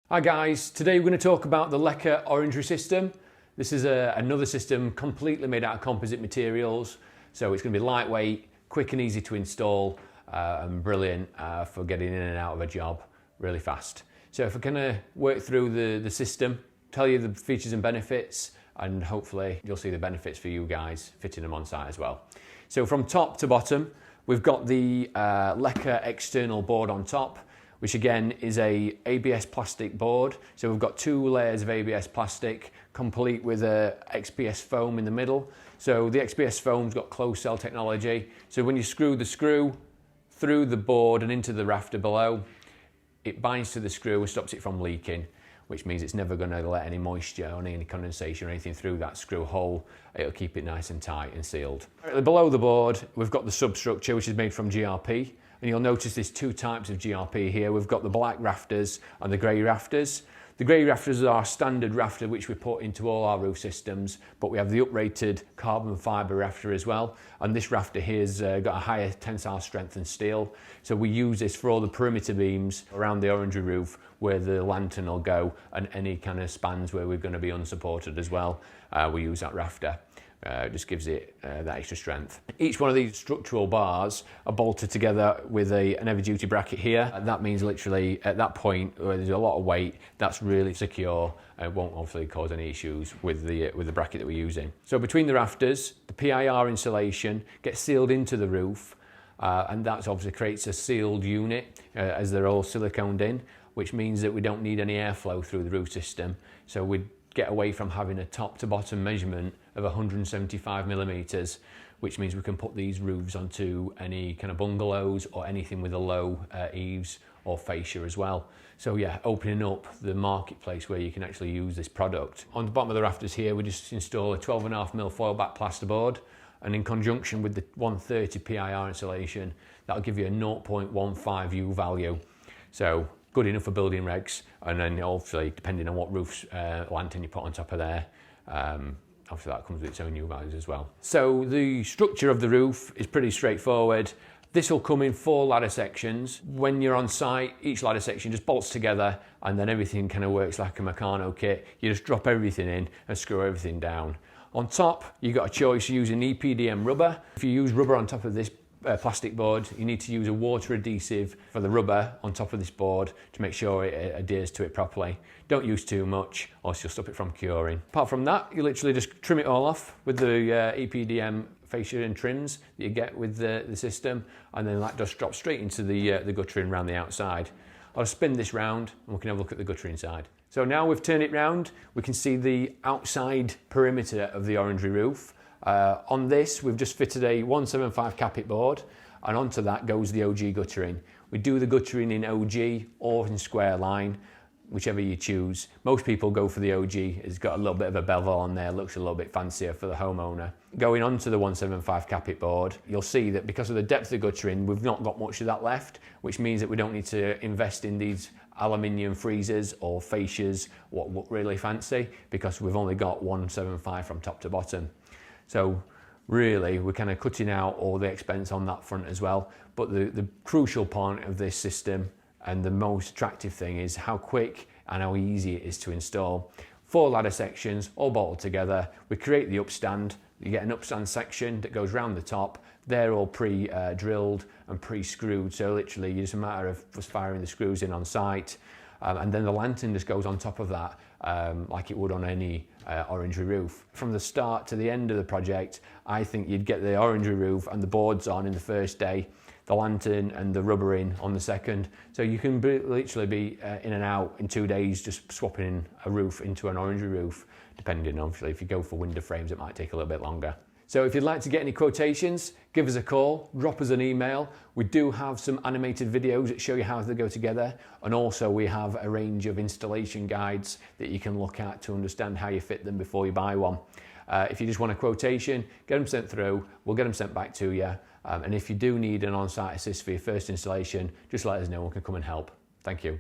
Hi guys, today we're going to talk about the LEKA Orangery System. This is another system completely made out of composite materials, so it's going to be lightweight, quick and easy to install, and brilliant for getting in and out of a job really fast. So if we're going to work through the system, tell you the features and benefits, and hopefully you'll see the benefits for you guys fitting them on site as well. So from top to bottom, we've got the LEKA external board on top, which again is a ABS plastic board. So we've got two layers of ABS plastic, complete with a XPS foam in the middle. So the XPS foam's got closed cell technology. So when you screw the screw through the board and into the rafter below, it binds to the screw and stops it from leaking, which means it's never going to let any moisture or any condensation or anything through that screw hole. It'll keep it nice and tight and sealed. Below the board, we've got the substructure, which is made from GRP. And you'll notice there's two types of GRP here. We've got the black rafters and the grey rafters. The grey rafters are our standard rafter which we put into all our roof systems, but we have the uprated carbon fibre rafter as well. And this rafter here's got a higher tensile strength than steel. So we use this for all the perimeter beams around the orangery roof where the lantern will go, and any kind of spans where we're going to be unsupported as well. We use that rafter. It just gives it that extra strength. Each one of these structural bars are bolted together with an heavy-duty bracket here. That means literally at that point where there's a lot of weight, that's really secure and won't obviously cause any issues with the bracket that we're using. So between the rafters, the PIR insulation gets sealed into the roof, and that obviously creates a sealed unit as they're all siliconed in, which means that we don't need any airflow through the roof system. So we get away from having a top to bottom measurement of 175 millimeters, which means we can put these roofs onto any kind of bungalows or anything with a low eaves or fascia as well. So yeah, opening up the marketplace where you can actually use this product. On the bottom of the rafters here, we just install a 12.5mm foil back plasterboard, and in conjunction with the 130 PIR insulation, that'll give you a 0.15 U value. So good enough for building regs, and then obviously depending on what roof lantern you put on top of there, obviously that comes with its own U values as well. So the structure of the roof is pretty straightforward. This will come in 4 ladder sections. When you're on site, each ladder section just bolts together, and then everything kind of works like a Meccano kit. You just drop everything in and screw everything down. On top, you've got a choice using EPDM rubber. If you use rubber on top of this plastic board, you need to use a water adhesive for the rubber on top of this board to make sure it adheres to it properly. Don't use too much or else you'll stop it from curing. Apart from that, you literally just trim it all off with the EPDM fascia and trims that you get with the system, and then that just drops straight into the guttering around the outside. I'll spin this round and we can have a look at the guttering side. So now we've turned it round, we can see the outside perimeter of the orangery roof. On this, we've just fitted a 175 capit board, and onto that goes the OG guttering. We do the guttering in OG or in square line, whichever you choose. Most people go for the OG. It's got a little bit of a bevel on there, looks a little bit fancier for the homeowner. Going onto the 175 capit board, you'll see that because of the depth of guttering, we've not got much of that left, which means that we don't need to invest in these aluminium freezers or fascias, what look really fancy, because we've only got 175 from top to bottom. So really, we're kind of cutting out all the expense on that front as well. But the crucial point of this system and the most attractive thing is how quick and how easy it is to install. 4 ladder sections, all bolted together. We create the upstand. You get an upstand section that goes round the top. They're all pre-drilled and pre-screwed. So literally, it's a matter of just firing the screws in on site. And then the lantern just goes on top of that, like it would on any orangery roof. From the start to the end of the project, I think you'd get the orangery roof and the boards on in the first day, the lantern and the rubbering on the second. So you can literally be in and out in 2 days, just swapping a roof into an orangery roof, depending obviously if you go for window frames, it might take a little bit longer. So if you'd like to get any quotations, give us a call, drop us an email. We do have some animated videos that show you how they go together, and also we have a range of installation guides that you can look at to understand how you fit them before you buy one. If you just want a quotation, get them sent through, we'll get them sent back to you. And if you do need an on-site assist for your first installation, just let us know, we can come and help. Thank you.